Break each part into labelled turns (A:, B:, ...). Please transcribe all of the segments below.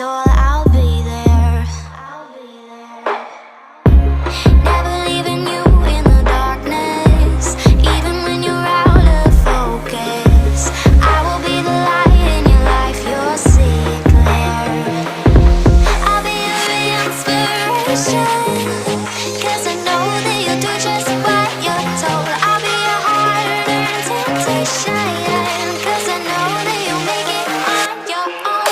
A: soul, I'll be there. Never leaving you in the darkness, even when you're out of focus. I will be the light in your life, you'll see it clear. I'll be your inspiration, 'cause I know that you'll do just what you're told. I'll be your hard-earned temptation, 'cause I know that you'll make it on your own.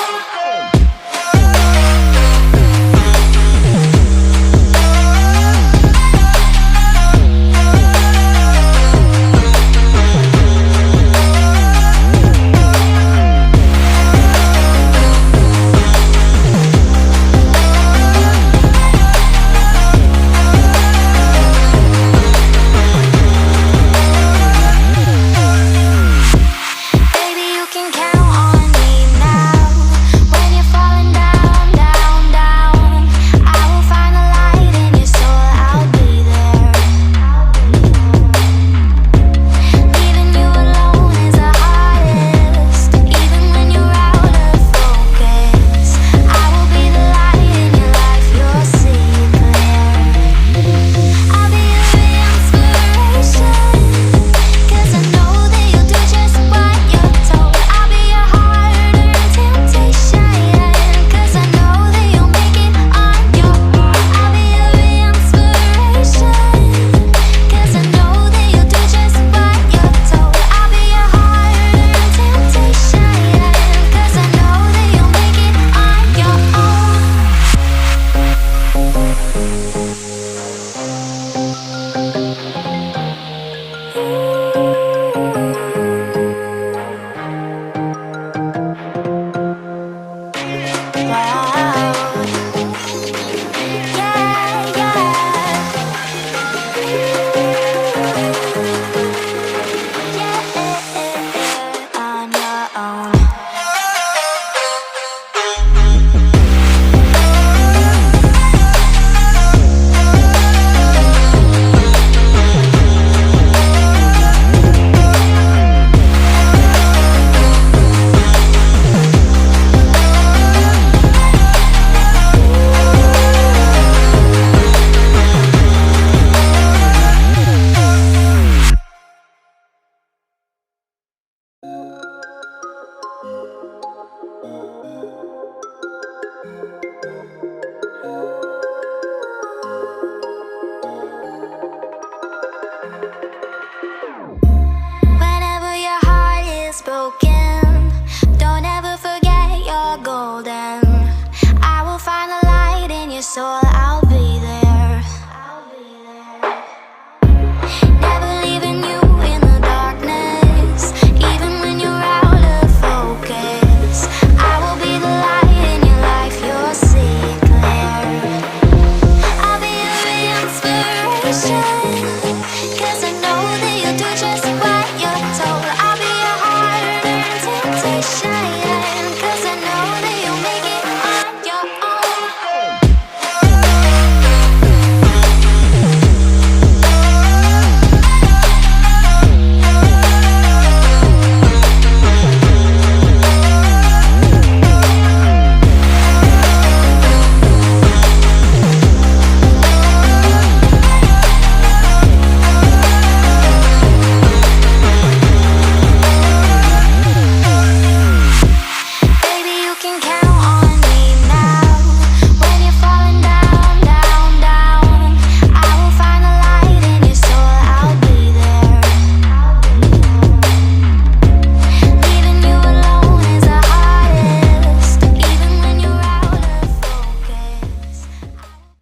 A: Baby, you can count on me now. When you're falling down, down, down, I will find the light in your soul, I'll be there. Leaving you alone is the hardest, even when you're out of focus. I will be the light in your life, you'll see it clear. I'll be your inspiration, 'cause I know that you'll do just what you're told. I'll be your hard-earned temptation, 'cause I know that you'll make it on your own. I'll be your inspiration, 'cause I know that you'll do just what you're told. I'll be your hard-earned temptation, 'cause I know that you'll make it on your own. Wow. Yeah, yeah. On your own. Whenever your heart is broken, don't ever forget you're golden. I will find the light in your soul, I'll